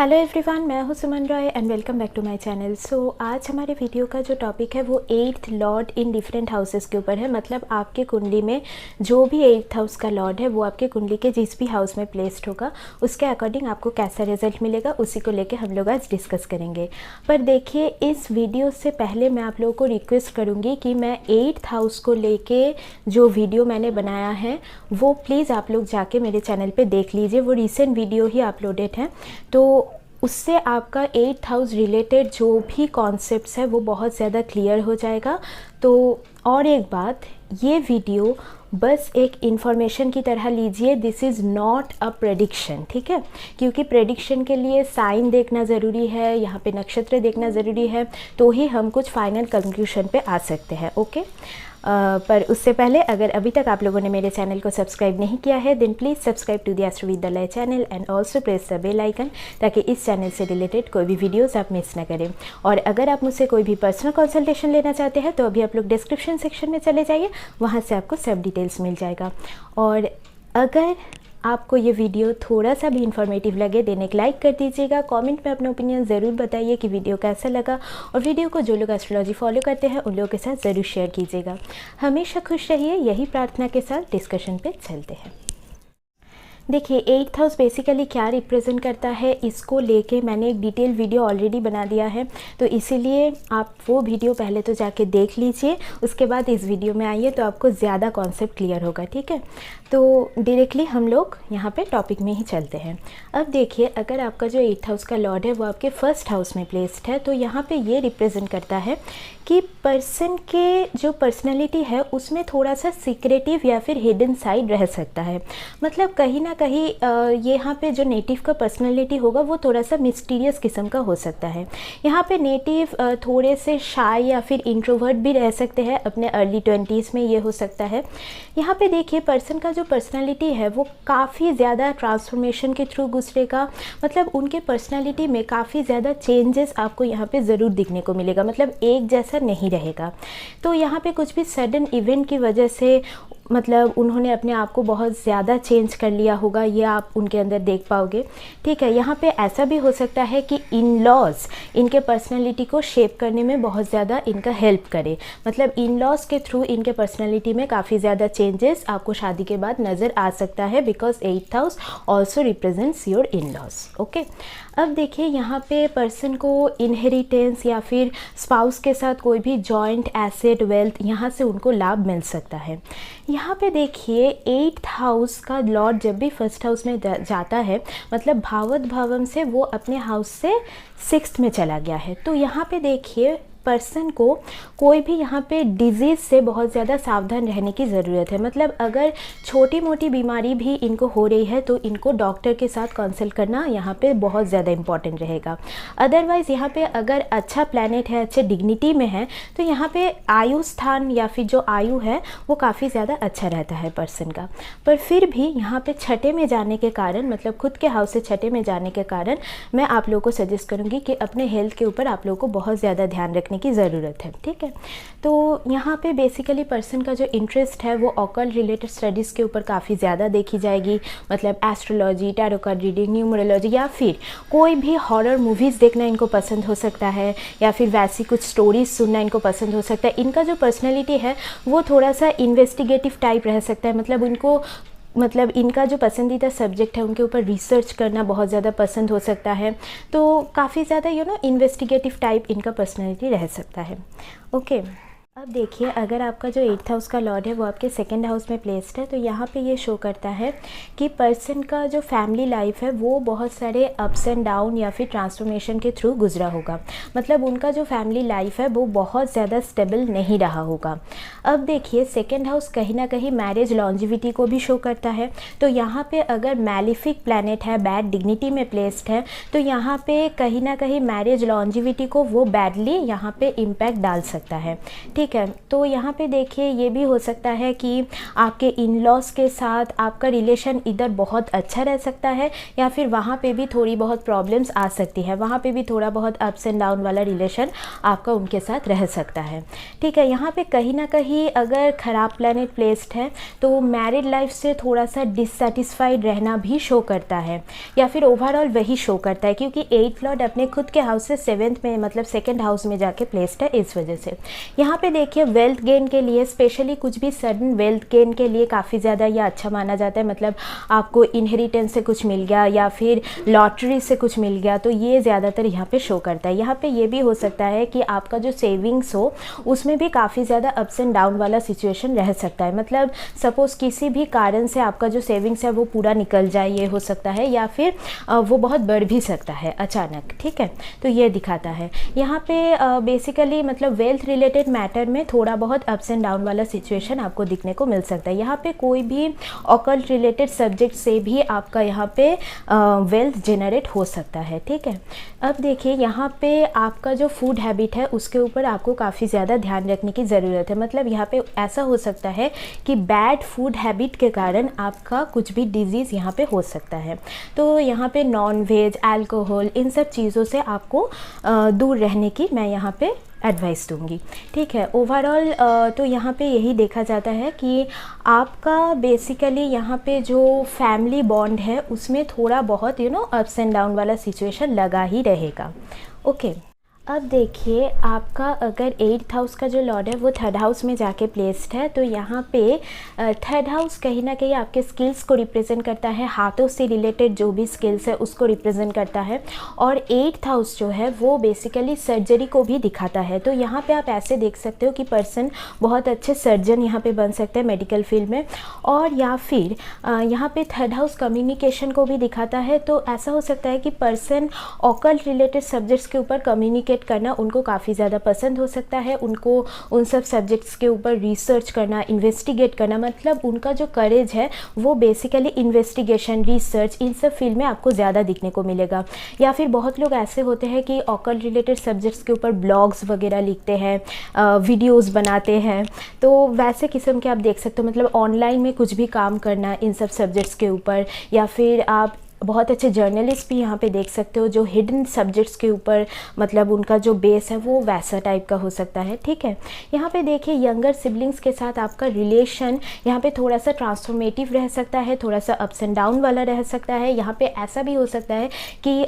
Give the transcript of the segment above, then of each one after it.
Hello everyone, मैं हूं Suman Roy and welcome back to my channel. So आज हमारे वीडियो का जो टॉपिक है वो 8th Lord in different houses के ऊपर है। मतलब आपके कुंडली में जो भी 8th हाउस का लॉर्ड है वो आपके कुंडली के जिस भी हाउस में प्लेस्ड होगा उसके अकॉर्डिंग आपको कैसा रिजल्ट मिलेगा, उसी को लेके हम लोग आज डिस्कस करेंगे। पर देखिए, इस वीडियो से पहले मैं आप लोगों को रिक्वेस्ट करूँगी कि मैं 8th हाउस को लेके जो वीडियो मैंने बनाया है वो प्लीज़ आप लोग जाके मेरे चैनल पर देख लीजिए। वो रिसेंट वीडियो ही अपलोडेड है, तो उससे आपका 8th हाउस रिलेटेड जो भी कॉन्सेप्ट्स है वो बहुत ज़्यादा क्लियर हो जाएगा। तो और एक बात, ये वीडियो बस एक इन्फॉर्मेशन की तरह लीजिए, this is not a prediction, ठीक है। क्योंकि प्रेडिक्शन के लिए साइन देखना ज़रूरी है, यहाँ पे नक्षत्र देखना ज़रूरी है, तो ही हम कुछ फाइनल कंक्लूशन पे आ सकते हैं, ओके। पर उससे पहले अगर अभी तक आप लोगों ने मेरे चैनल को सब्सक्राइब नहीं किया है then please subscribe to the Astrovidyalaya channel and also press the bell icon, ताकि इस चैनल से रिलेटेड कोई भी वीडियोस आप मिस ना करें। और अगर आप मुझसे कोई भी पर्सनल कंसल्टेशन लेना चाहते हैं तो अभी आप लोग डिस्क्रिप्शन सेक्शन में चले जाइए, वहाँ से आपको सब डिटेल्स मिल जाएगा। और अगर आपको ये वीडियो थोड़ा सा भी इन्फॉर्मेटिव लगे देन एक लाइक कर दीजिएगा। कमेंट में अपना ओपिनियन ज़रूर बताइए कि वीडियो कैसा लगा, और वीडियो को जो लोग एस्ट्रोलॉजी फॉलो करते हैं उन लोगों के साथ ज़रूर शेयर कीजिएगा। हमेशा खुश रहिए, यही प्रार्थना के साथ डिस्कशन पे चलते हैं। देखिए, 8th हाउस बेसिकली क्या रिप्रेजेंट करता है, इसको लेके मैंने एक डिटेल वीडियो ऑलरेडी बना दिया है, तो इसीलिए आप वो वीडियो पहले तो जाके देख लीजिए, उसके बाद इस वीडियो में आइए तो आपको ज़्यादा कॉन्सेप्ट क्लियर होगा, ठीक है। तो डायरेक्टली हम लोग यहाँ पे टॉपिक में ही चलते हैं। अब देखिए, अगर आपका जो 8th हाउस का लॉर्ड है वो आपके फर्स्ट हाउस में प्लेस्ड है, तो यहाँ पे ये रिप्रेजेंट करता है कि पर्सन के जो पर्सनैलिटी है उसमें थोड़ा सा सीक्रेटिव या फिर हिडन साइड रह सकता है। मतलब कहीं ना कहीं ये यहाँ पे जो नेटिव का पर्सनैलिटी होगा वो थोड़ा सा मिस्टीरियस किस्म का हो सकता है। यहाँ पे नेटिव थोड़े से शाय या फिर इंट्रोवर्ट भी रह सकते हैं, अपने अर्ली 20s में ये हो सकता है। यहाँ पे देखिए, पर्सन का जो पर्सनैलिटी है वो काफ़ी ज़्यादा ट्रांसफॉर्मेशन के थ्रू गुजरेगा। मतलब उनके पर्सनैलिटी में काफ़ी ज़्यादा चेंजेस आपको यहाँ पे ज़रूर दिखने को मिलेगा, मतलब एक जैसा नहीं रहेगा। तो यहाँ पे कुछ भी सडन इवेंट की वजह से मतलब उन्होंने अपने आप को बहुत ज़्यादा चेंज कर लिया होगा, ये आप उनके अंदर देख पाओगे, ठीक है। यहाँ पे ऐसा भी हो सकता है कि इन लॉज इनके पर्सनैलिटी को शेप करने में बहुत ज़्यादा इनका हेल्प करे। मतलब इन लॉज के थ्रू इनके पर्सनैलिटी में काफ़ी ज़्यादा चेंजेस आपको शादी के बाद नज़र आ सकता है, because 8th house also represents your in-laws, okay. अब देखिए, यहाँ पे पर्सन को इनहेरिटेंस या फिर स्पाउस के साथ कोई भी जॉइंट एसेट वेल्थ यहाँ से उनको लाभ मिल सकता है। यहाँ पे देखिए, 8th हाउस का लॉर्ड जब भी फर्स्ट हाउस में जाता है, मतलब भावत भावम से वो अपने हाउस से 6th में चला गया है। तो यहाँ पे देखिए, पर्सन को कोई भी यहाँ पे डिजीज़ से बहुत ज़्यादा सावधान रहने की ज़रूरत है। मतलब अगर छोटी मोटी बीमारी भी इनको हो रही है तो इनको डॉक्टर के साथ कंसल्ट करना यहाँ पे बहुत ज़्यादा इम्पॉर्टेंट रहेगा। अदरवाइज़ यहाँ पे अगर अच्छा प्लैनेट है, अच्छे डिग्निटी में है, तो यहाँ पे आयु स्थान या फिर जो आयु है वो काफ़ी ज़्यादा अच्छा रहता है पर्सन का। पर फिर भी यहाँ पे छठे में जाने के कारण, मतलब खुद के हाउस से छठे में जाने के कारण मैं आप लोगों को सजेस्ट करूँगी कि अपने हेल्थ के ऊपर आप लोगों को बहुत ज़्यादा ध्यान रखने की ज़रूरत है, ठीक है। तो यहाँ पे बेसिकली पर्सन का जो इंटरेस्ट है वो ऑकल्ट रिलेटेड स्टडीज़ के ऊपर काफ़ी ज़्यादा देखी जाएगी। मतलब astrology, tarot card reading, numerology, या फिर कोई भी हॉरर मूवीज़ देखना इनको पसंद हो सकता है, या फिर वैसी कुछ स्टोरीज सुनना इनको पसंद हो सकता है। इनका जो पर्सनैलिटी है वो थोड़ा सा इन्वेस्टिगेटिव टाइप रह सकता है। मतलब इनका जो पसंदीदा सब्जेक्ट है उनके ऊपर रिसर्च करना बहुत ज़्यादा पसंद हो सकता है। तो काफ़ी ज़्यादा इन्वेस्टिगेटिव टाइप इनका पर्सनैलिटी रह सकता है, ओके। अब देखिए, अगर आपका जो 8th हाउस का लॉर्ड है वो आपके 2nd हाउस में प्लेस्ड है, तो यहाँ पे ये शो करता है कि पर्सन का जो फैमिली लाइफ है वो बहुत सारे अप्स एंड डाउन या फिर ट्रांसफॉर्मेशन के थ्रू गुजरा होगा। मतलब उनका जो फैमिली लाइफ है वो बहुत ज़्यादा स्टेबल नहीं रहा होगा। अब देखिए, 2nd हाउस कहीं ना कहीं मैरिज लॉन्जिविटी को भी शो करता है। तो यहाँ पे अगर मैलिफिक प्लैनेट है, बैड डिग्निटी में प्लेस्ड है, तो यहाँ पे कहीं ना कहीं मैरिज लॉन्जिविटी को वो बैडली यहाँ पे इम्पैक्ट डाल सकता है, ठीक है। तो यहाँ पे देखिए ये भी हो सकता है कि आपके इन लॉज के साथ आपका रिलेशन इधर बहुत अच्छा रह सकता है, या फिर वहाँ पे भी थोड़ी बहुत प्रॉब्लम्स आ सकती है, वहाँ पे भी थोड़ा बहुत अप्स एंड डाउन वाला रिलेशन आपका उनके साथ रह सकता है। ठीक है, यहाँ पे कहीं ना कहीं अगर ख़राब प्लैनेट प्लेस्ड है तो मैरिड लाइफ से थोड़ा सा डिससेटिस्फाइड रहना भी शो करता है, या फिर ओवरऑल वही शो करता है, क्योंकि 8th लॉर्ड अपने खुद के हाउस से 7th में मतलब 2nd हाउस में जाके प्लेस्ड है। इस वजह से यहाँ पे देखिए वेल्थ गेन के लिए, स्पेशली कुछ भी सडन वेल्थ गेन के लिए काफ़ी ज़्यादा यह अच्छा माना जाता है। मतलब आपको इनहेरिटेंस से कुछ मिल गया या फिर लॉटरी से कुछ मिल गया, तो ये ज़्यादातर यहाँ पे शो करता है। यहाँ पे ये भी हो सकता है कि आपका जो सेविंग्स हो उसमें भी काफ़ी ज़्यादा अप्स एंड डाउन वाला सिचुएशन रह सकता है। मतलब सपोज़ किसी भी कारण से आपका जो सेविंग्स है वो पूरा निकल जाए, ये हो सकता है, या फिर वो बहुत बढ़ भी सकता है अचानक। ठीक है, तो ये दिखाता है यहाँ पे बेसिकली मतलब वेल्थ रिलेटेड मैटर में थोड़ा बहुत अप्स एंड डाउन वाला सिचुएशन आपको दिखने को मिल सकता है। यहाँ पे कोई भी ऑकल्ट रिलेटेड सब्जेक्ट से भी आपका यहाँ पे वेल्थ जनरेट हो सकता है। ठीक है, अब देखिए यहाँ पे आपका जो फूड हैबिट है उसके ऊपर आपको काफ़ी ज़्यादा ध्यान रखने की ज़रूरत है। मतलब यहाँ पे ऐसा हो सकता है कि बैड फूड हैबिट के कारण आपका कुछ भी डिजीज़ यहाँ पे हो सकता है। तो यहाँ पे नॉन वेज, अल्कोहल, इन सब चीज़ों से आपको दूर रहने की मैं यहाँ पे एडवाइस दूंगी। ठीक है, ओवरऑल तो यहाँ पे यही देखा जाता है कि आपका बेसिकली यहाँ पे जो फैमिली बॉन्ड है उसमें थोड़ा बहुत अप्स एंड डाउन वाला सिचुएशन लगा ही रहेगा। ओके, अब देखिए आपका अगर 8th हाउस का जो लॉर्ड है वो 3rd हाउस में जाके प्लेस्ड है, तो यहाँ पे 3rd हाउस कहीं ना कहीं आपके स्किल्स को रिप्रेजेंट करता है, हाथों से रिलेटेड जो भी स्किल्स है उसको रिप्रेजेंट करता है। और 8th हाउस जो है वो बेसिकली सर्जरी को भी दिखाता है। तो यहाँ पे आप ऐसे देख सकते हो कि पर्सन बहुत अच्छे सर्जन यहाँ पे बन सकते हैं मेडिकल फील्ड में, और या फिर यहाँ पे 3rd हाउस कम्युनिकेशन को भी दिखाता है। तो ऐसा हो सकता है कि पर्सन ऑकल्ट रिलेटेड सब्जेक्ट्स के ऊपर कम्युनिकेट करना उनको काफ़ी ज़्यादा पसंद हो सकता है, उनको उन सब सब्जेक्ट्स के ऊपर रिसर्च करना, इन्वेस्टिगेट करना, मतलब उनका जो करेज है वो बेसिकली इन्वेस्टिगेशन, रिसर्च, इन सब फील्ड में आपको ज़्यादा दिखने को मिलेगा। या फिर बहुत लोग ऐसे होते हैं कि ऑकल्ट रिलेटेड सब्जेक्ट्स के ऊपर ब्लॉग्स वगैरह लिखते हैं, वीडियोज़ बनाते हैं, तो वैसे किस्म के आप देख सकते हो। मतलब ऑनलाइन में कुछ भी काम करना इन सब सब्जेक्ट्स के ऊपर, या फिर आप बहुत अच्छे जर्नलिस्ट भी यहाँ पे देख सकते हो जो हिडन सब्जेक्ट्स के ऊपर मतलब उनका जो बेस है वो वैसा टाइप का हो सकता है। ठीक है, यहाँ पे देखिए यंगर सिबलिंग्स के साथ आपका रिलेशन यहाँ पे थोड़ा सा ट्रांसफॉर्मेटिव रह सकता है, थोड़ा सा अप्स एंड डाउन वाला रह सकता है। यहाँ पे ऐसा भी हो सकता है कि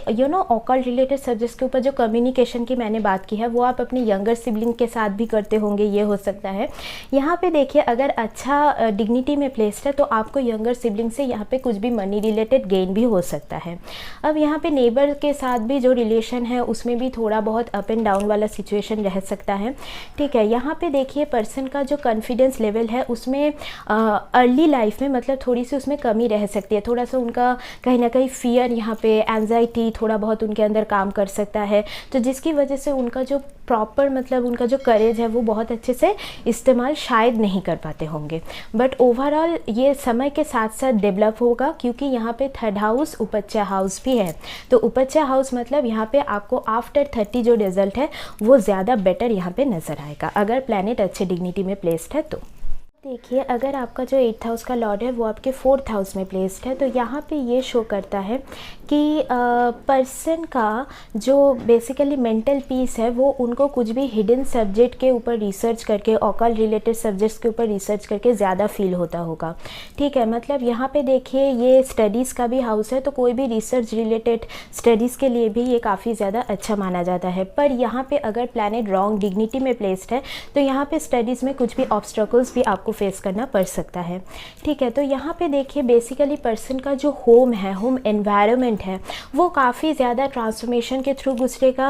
ऑकल्ट रिलेटेड सब्जेक्ट्स के ऊपर जो कम्युनिकेशन की मैंने बात की है वो आप अपने यंगर सिबलिंग के साथ भी करते होंगे, ये हो सकता है। यहाँ पे देखिए अगर अच्छा डिग्निटी में प्लेस्ड है तो आपको यंगर सिबलिंग से यहाँ पे कुछ भी मनी रिलेटेड गेन भी हो सकता है। अब यहाँ पे नेबर के साथ भी जो रिलेशन है उसमें भी थोड़ा बहुत अप एंड डाउन वाला सिचुएशन रह सकता है। ठीक है, यहाँ पे देखिए पर्सन का जो कॉन्फिडेंस लेवल है उसमें अर्ली लाइफ में मतलब थोड़ी सी उसमें कमी रह सकती है, थोड़ा सा उनका कहीं ना कहीं फियर, यहाँ पे एंजाइटी थोड़ा बहुत उनके अंदर काम कर सकता है, तो जिसकी वजह से उनका जो प्रॉपर मतलब उनका जो करेज है वो बहुत अच्छे से इस्तेमाल शायद नहीं कर पाते होंगे। बट ओवरऑल ये समय के साथ साथ डेवलप होगा, क्योंकि यहाँ पे 3rd हाउस उपच्चा हाउस भी है। तो उपच्चा हाउस मतलब यहाँ पे आपको आफ्टर 30 जो रिजल्ट है वो ज़्यादा बेटर यहाँ पे नज़र आएगा अगर प्लैनेट अच्छे डिग्निटी में प्लेस्ड है। तो देखिए अगर आपका जो 8th हाउस का लॉर्ड है वो आपके 4th हाउस में प्लेस्ड है, तो यहाँ पे ये शो करता है कि पर्सन का जो बेसिकली मेंटल पीस है वो उनको कुछ भी हिडन सब्जेक्ट के ऊपर रिसर्च करके, ऑकल्ट रिलेटेड सब्जेक्ट्स के ऊपर रिसर्च करके ज़्यादा फील होता होगा। ठीक है, मतलब यहाँ पे देखिए ये स्टडीज़ का भी हाउस है, तो कोई भी रिसर्च रिलेटेड स्टडीज़ के लिए भी ये काफ़ी ज़्यादा अच्छा माना जाता है। पर यहाँ पे अगर प्लैनेट रॉन्ग डिग्निटी में प्लेस्ड है तो यहाँ पे स्टडीज़ में कुछ भी ऑब्स्टकल्स भी आपको फेस करना पड़ सकता है। ठीक है, तो यहाँ पे देखिए बेसिकली पर्सन का जो होम है, होम एनवायरनमेंट है, वो काफ़ी ज़्यादा ट्रांसफॉर्मेशन के थ्रू गुजरेगा।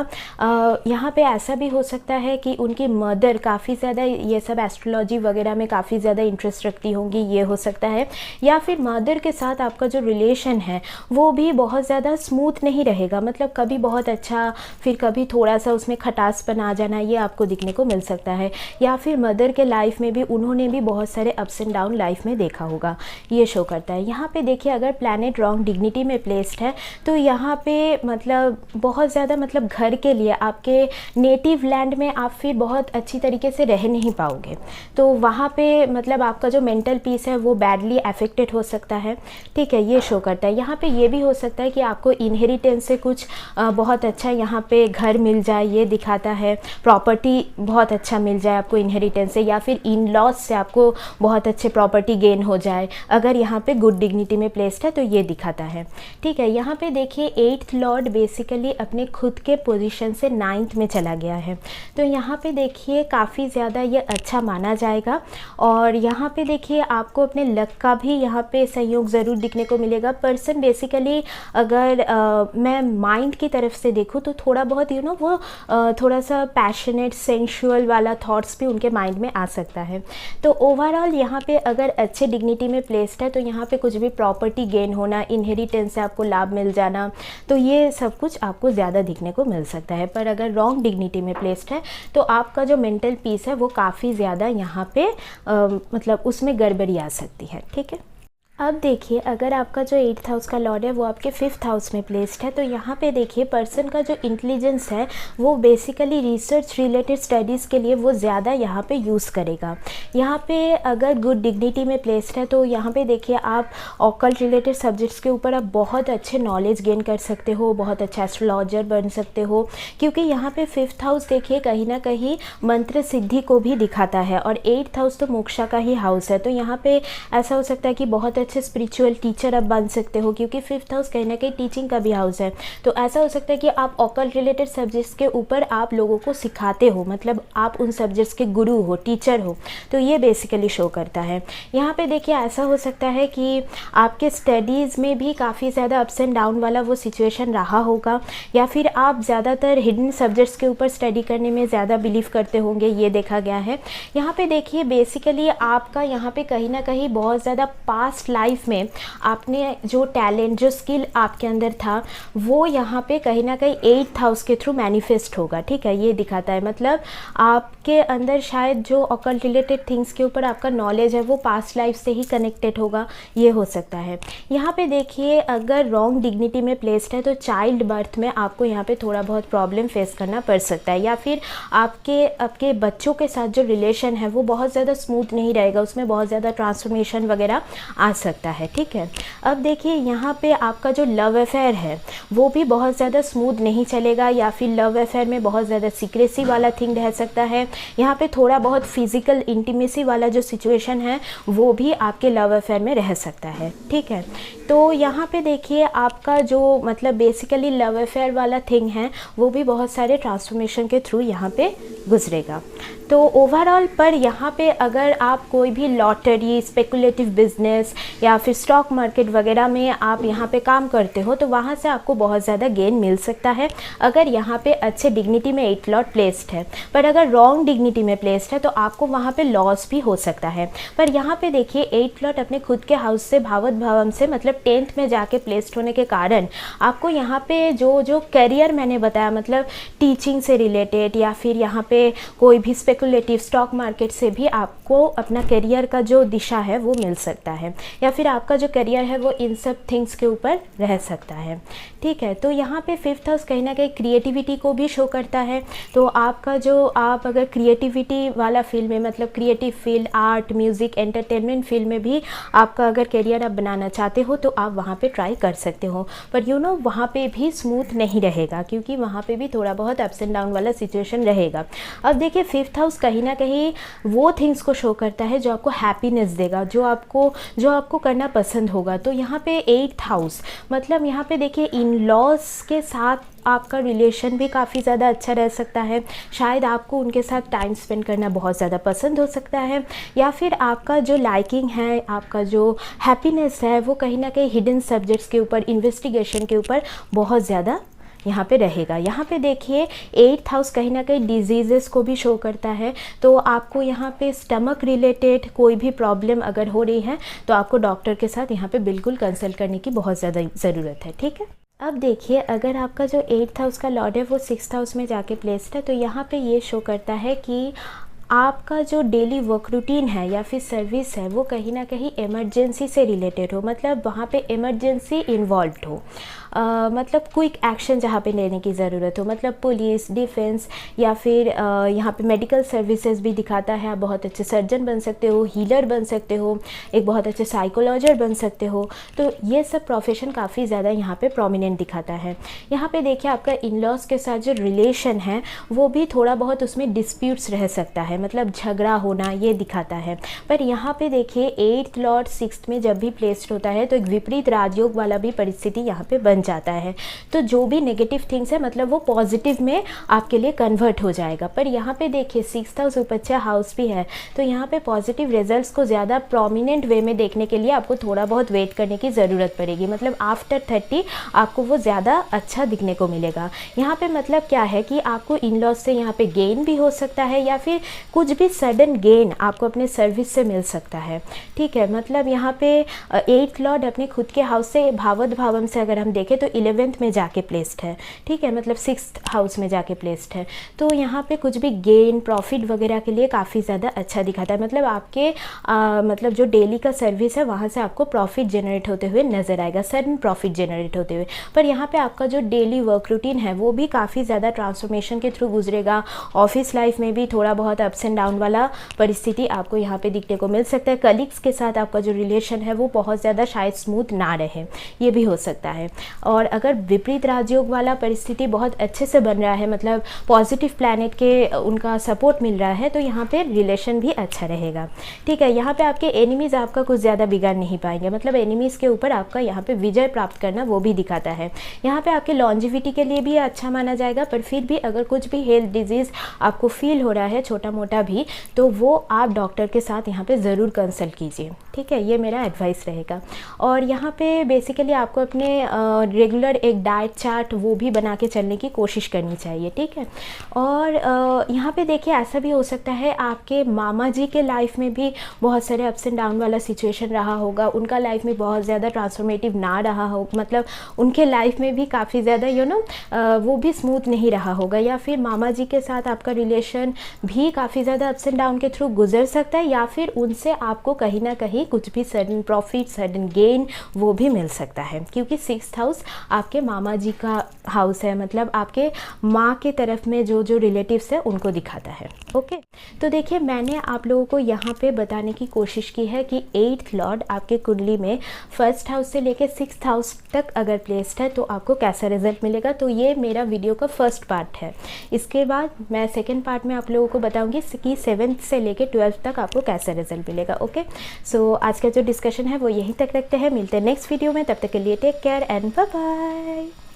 यहाँ पे ऐसा भी हो सकता है कि उनकी मदर काफ़ी ज़्यादा ये सब एस्ट्रोलॉजी वगैरह में काफ़ी ज़्यादा इंटरेस्ट रखती होंगी, ये हो सकता है। या फिर मदर के साथ आपका जो रिलेशन है वो भी बहुत ज़्यादा स्मूथ नहीं रहेगा, मतलब कभी बहुत अच्छा फिर कभी थोड़ा सा उसमें खटासपन आ जाना, ये आपको दिखने को मिल सकता है। या फिर मदर के लाइफ में भी उन्होंने भी बहुत सारे अप्स एंड डाउन लाइफ में देखा होगा, ये शो करता है। यहाँ पे देखिए अगर प्लैनेट रॉन्ग डिग्निटी में प्लेस्ड है तो यहाँ पे मतलब बहुत ज़्यादा मतलब घर के लिए आपके नेटिव लैंड में आप फिर बहुत अच्छी तरीके से रह नहीं पाओगे, तो वहाँ पे मतलब आपका जो मेंटल पीस है वो बैडली अफेक्टेड हो सकता है, ठीक है, ये शो करता है। यहाँ पे ये भी हो सकता है कि आपको इनहेरिटेंस से कुछ बहुत अच्छा यहाँ पे घर मिल जाए, ये दिखाता है। प्रॉपर्टी बहुत अच्छा मिल जाए आपको इनहेरिटेंस से, या फिर इन लॉज से आपको बहुत अच्छे प्रॉपर्टी गेन हो जाए अगर यहाँ पे गुड डिग्निटी में प्लेस्ड है, तो ये दिखाता है, ठीक है। यहाँ पे देखिए 8th लॉर्ड बेसिकली अपने खुद के पोजीशन से 9th में चला गया है, तो यहाँ पे देखिए काफ़ी ज़्यादा ये अच्छा माना जाएगा। और यहाँ पे देखिए आपको अपने लक का भी यहाँ पे सहयोग ज़रूर दिखने को मिलेगा। पर्सन बेसिकली अगर मैं माइंड की तरफ से देखूँ तो थोड़ा बहुत वो थोड़ा सा पैशनेट सेंशुअल वाला थॉट्स भी उनके माइंड में आ सकता है। तो ओवरऑल यहाँ पे अगर अच्छे डिग्निटी में प्लेस्ड है तो यहाँ पे कुछ भी प्रॉपर्टी गेन होना, इनहेरिटेंस से आपको लाभ मिल जाना, तो ये सब कुछ आपको ज़्यादा दिखने को मिल सकता है। पर अगर रॉन्ग डिग्निटी में प्लेस्ड है तो आपका जो मेंटल पीस है वो काफ़ी ज़्यादा यहाँ पे मतलब उसमें गड़बड़ी आ सकती है, ठीक है। अब देखिए अगर आपका जो 8th हाउस का लॉर्ड है वो आपके 5th हाउस में प्लेस्ड है तो यहाँ पे देखिए पर्सन का जो इंटेलिजेंस है वो बेसिकली रिसर्च रिलेटेड स्टडीज़ के लिए वो ज़्यादा यहाँ पे यूज़ करेगा। यहाँ पे अगर गुड डिग्निटी में प्लेस्ड है तो यहाँ पे देखिए आप ऑकल्ट रिलेटेड सब्जेक्ट्स के ऊपर आप बहुत अच्छे नॉलेज गेन कर सकते हो, बहुत अच्छा एस्ट्रोलॉजर बन सकते हो, क्योंकि यहाँ पे 5th हाउस देखिए कहीं ना कहीं मंत्र सिद्धि को भी दिखाता है और 8th हाउस तो मोक्षा का ही हाउस है। तो यहाँ पे ऐसा हो सकता है कि बहुत अच्छे स्पिरिचुअल टीचर आप बन सकते हो, क्योंकि 5th हाउस कहीं ना कहीं टीचिंग का भी हाउस है। तो ऐसा हो सकता है कि आप ऑकल्ट रिलेटेड सब्जेक्ट्स के ऊपर आप लोगों को सिखाते हो, मतलब आप उन सब्जेक्ट्स के गुरु हो, टीचर हो, तो ये बेसिकली शो करता है। यहाँ पे देखिए ऐसा हो सकता है कि आपके स्टडीज़ में भी काफ़ी ज़्यादा अप्स एंड डाउन वाला वो सिचुएशन रहा होगा, या फिर आप ज़्यादातर हिडन सब्जेक्ट्स के ऊपर स्टडी करने में ज़्यादा बिलीव करते होंगे, ये देखा गया है। यहाँ पे देखिए बेसिकली आपका यहाँ पे कहीं ना कहीं बहुत ज़्यादा पास्ट लाइफ में आपने जो टैलेंट, जो स्किल आपके अंदर था वो यहाँ पे कहीं ना कहीं 8th हाउस के थ्रू मैनिफेस्ट होगा, ठीक है, ये दिखाता है। मतलब आपके अंदर शायद जो ऑकल्ट रिलेटेड थिंग्स के ऊपर आपका नॉलेज है वो पास्ट लाइफ से ही कनेक्टेड होगा, ये हो सकता है। यहाँ पे देखिए अगर रॉन्ग डिग्निटी में प्लेस्ड है तो चाइल्ड बर्थ में आपको यहाँ पे थोड़ा बहुत प्रॉब्लम फेस करना पड़ सकता है, या फिर आपके बच्चों के साथ जो रिलेशन है वो बहुत ज़्यादा स्मूथ नहीं रहेगा, उसमें बहुत ज़्यादा ट्रांसफॉर्मेशन वगैरह आ सकता है, ठीक है। अब देखिए यहाँ पे आपका जो लव अफेयर है वो भी बहुत ज़्यादा स्मूथ नहीं चलेगा, या फिर लव अफेयर में बहुत ज़्यादा सीक्रेसी वाला थिंग रह सकता है। यहाँ पे थोड़ा बहुत फिजिकल इंटीमेसी वाला जो सिचुएशन है वो भी आपके लव अफेयर में रह सकता है, ठीक है। तो यहाँ पे देखिए आपका जो मतलब बेसिकली लव अफेयर वाला थिंग है वो भी बहुत सारे ट्रांसफॉर्मेशन के थ्रू यहाँ पे गुजरेगा। तो ओवरऑल पर यहाँ पे अगर आप कोई भी लॉटरी, स्पेकुलेटिव बिजनेस या फिर स्टॉक मार्केट वगैरह में आप यहाँ पे काम करते हो तो वहाँ से आपको बहुत ज़्यादा गेन मिल सकता है अगर यहाँ पे अच्छे डिग्निटी में 8th लॉर्ड प्लेस्ड है। पर अगर रॉन्ग डिग्निटी में प्लेस्ड है तो आपको वहाँ पे लॉस भी हो सकता है। पर यहाँ पे देखिए 8th लॉर्ड अपने खुद के हाउस से भावत भावम से मतलब 10th में जाके प्लेस्ड होने के कारण आपको यहाँ पे जो करियर मैंने बताया, मतलब टीचिंग से रिलेटेड या फिर यहाँ पे कोई भी स्पेकुलेटिव स्टॉक मार्केट से भी आपको अपना करियर का जो दिशा है वो मिल सकता है, या फिर आपका जो करियर है वो इन सब थिंग्स के ऊपर रह सकता है, ठीक है। तो यहाँ पे 5th हाउस कहीं ना कहीं क्रिएटिविटी को भी शो करता है। तो आपका जो आप अगर क्रिएटिविटी वाला फील्ड में मतलब creative field, art, music, entertainment field में भी आपका अगर करियर आप बनाना चाहते हो तो आप वहाँ पे ट्राई कर सकते हो। पर वहाँ पे भी स्मूथ नहीं रहेगा, क्योंकि वहाँ पे भी थोड़ा बहुत अप्स एंड डाउन वाला सिचुएशन रहेगा। अब देखिए 5th हाउस कहीं ना कहीं वो थिंग्स को शो करता है जो आपको हैप्पीनेस देगा, जो आपको करना पसंद होगा। तो यहाँ पे 8th हाउस मतलब यहाँ पे देखिए इन लॉज के साथ आपका रिलेशन भी काफ़ी ज़्यादा अच्छा रह सकता है। शायद आपको उनके साथ टाइम स्पेंड करना बहुत ज़्यादा पसंद हो सकता है, या फिर आपका जो लाइकिंग है, आपका जो हैप्पीनेस है वो कहीं ना कहीं हिडन सब्जेक्ट्स के ऊपर, इन्वेस्टिगेशन के ऊपर बहुत ज़्यादा यहाँ पे रहेगा। यहाँ पे देखिए 8th हाउस कहीं ना कहीं डिजीज़ेस को भी शो करता है। तो आपको यहाँ पे स्टमक रिलेटेड कोई भी प्रॉब्लम अगर हो रही है तो आपको डॉक्टर के साथ यहाँ पे बिल्कुल कंसल्ट करने की बहुत ज़्यादा ज़रूरत है, ठीक है। अब देखिए अगर आपका जो 8th हाउस का लॉर्ड है वो 6th हाउस में जाके प्लेस्ड है तो यहाँ पे ये शो करता है कि आपका जो डेली वर्क रूटीन है या फिर सर्विस है वो कहीं ना कहीं इमरजेंसी से रिलेटेड हो, मतलब वहाँ पे इमरजेंसी इन्वॉल्व हो। मतलब क्विक एक्शन जहाँ पे लेने की ज़रूरत हो, मतलब पुलिस, डिफेंस या फिर यहाँ पे मेडिकल सर्विसेज भी दिखाता है। आप बहुत अच्छे सर्जन बन सकते हो, हीलर बन सकते हो, एक बहुत अच्छे साइकोलॉजर बन सकते हो। तो ये सब प्रोफेशन काफ़ी ज़्यादा यहाँ पे प्रोमिनेंट दिखाता है। यहाँ पे देखिए आपका इन लॉज के साथ जो रिलेशन है वो भी थोड़ा बहुत उसमें डिस्प्यूट्स रह सकता है, मतलब झगड़ा होना ये दिखाता है। पर यहाँ पे देखिए 8th लॉर्ड 6th में जब भी प्लेस्ड होता है तो एक विपरीत राजयोग वाला भी परिस्थिति यहाँ पे बन जाता है। तो जो भी नेगेटिव थिंग्स है मतलब वो पॉजिटिव में आपके लिए कन्वर्ट हो जाएगा। पर यहाँ पे देखिए 6th हाउस उपच्छा हाउस भी है, तो यहाँ पे पॉजिटिव रिजल्ट्स को ज़्यादा प्रोमिनेंट वे में देखने के लिए आपको थोड़ा बहुत वेट करने की ज़रूरत पड़ेगी। मतलब आफ्टर 30 आपको वो ज़्यादा अच्छा दिखने को मिलेगा। यहाँ पे मतलब क्या है कि आपको इन लॉज से यहाँ पे गेन भी हो सकता है या फिर कुछ भी सडन गेन आपको अपने सर्विस से मिल सकता है। ठीक है, मतलब यहाँ पे 8th लॉर्ड अपने खुद के हाउस से भावद भावम से अगर हम देखें तो 11th में जाके प्लेस्ड है। ठीक है, मतलब 6th हाउस में जाके प्लेस्ड है। तो यहाँ पे कुछ भी गेन प्रॉफिट वगैरह के लिए काफ़ी ज़्यादा अच्छा दिखाता है। मतलब आपके मतलब जो डेली का सर्विस है वहाँ से आपको प्रॉफिट जनरेट होते हुए नज़र आएगा, सडन प्रॉफिट जनरेट होते हुए। पर यहाँ पे आपका जो डेली वर्क रूटीन है वो भी काफ़ी ज़्यादा ट्रांसफॉर्मेशन के थ्रू गुजरेगा। ऑफिस लाइफ में भी थोड़ा बहुत अप्स एंड डाउन वाला परिस्थिति आपको यहाँ पे दिखने को मिल सकता है। कलीग्स के साथ आपका जो रिलेशन है वो बहुत ज़्यादा शायद स्मूथ ना रहे, ये भी हो सकता है। और अगर विपरीत राजयोग वाला परिस्थिति बहुत अच्छे से बन रहा है, मतलब पॉजिटिव प्लैनेट के उनका सपोर्ट मिल रहा है, तो यहाँ पे रिलेशन भी अच्छा रहेगा। ठीक है, यहाँ पे आपके एनिमीज़ आपका कुछ ज़्यादा बिगाड़ नहीं पाएंगे, मतलब एनिमीज़ के ऊपर आपका यहाँ पे विजय प्राप्त करना वो भी दिखाता है। यहाँ पे आपके लॉन्जिविटी के लिए भी अच्छा माना जाएगा। पर फिर भी अगर कुछ भी हेल्थ डिजीज़ आपको फील हो रहा है छोटा मोटा भी, तो वो आप डॉक्टर के साथ यहाँ पे ज़रूर कंसल्ट कीजिए। ठीक है, ये मेरा एडवाइस रहेगा। और यहाँ पे बेसिकली आपको अपने रेगुलर एक डाइट चार्ट वो भी बना के चलने की कोशिश करनी चाहिए। ठीक है, और यहाँ पे देखिए ऐसा भी हो सकता है आपके मामा जी के लाइफ में भी बहुत सारे अप्स एंड डाउन वाला सिचुएशन रहा होगा, उनका लाइफ में बहुत ज़्यादा ट्रांसफॉर्मेटिव ना रहा हो, मतलब उनके लाइफ में भी काफ़ी ज़्यादा वो भी स्मूथ नहीं रहा होगा, या फिर मामा जी के साथ आपका रिलेशन भी काफ़ी ज़्यादा अप्स एंड डाउन के थ्रू गुजर सकता है, या फिर उनसे आपको कहीं ना कहीं कुछ भी सडन प्रॉफिट सडन गेन वो भी मिल सकता है। क्योंकि 6th हाउस आपके मामा जी का हाउस है, मतलब आपके माँ के तरफ में जो जो रिलेटिव्स है उनको दिखाता है। ओके, तो देखिए मैंने आप लोगों को यहाँ पे बताने की कोशिश की है कि 8th लॉर्ड आपके कुंडली में 1st हाउस से लेके 6th हाउस तक अगर प्लेस्ड है तो आपको कैसा रिजल्ट मिलेगा। तो ये मेरा वीडियो का फर्स्ट पार्ट है। इसके बाद मैं सेकेंड पार्ट में आप लोगों को बताऊंगी कि 7th से लेके 12th तक आपको कैसा रिजल्ट मिलेगा। ओके, सो आज का जो डिस्कशन है वो यहीं तक रखते हैं। मिलते हैं नेक्स्ट वीडियो में, तब तक के लिए take care and bye bye.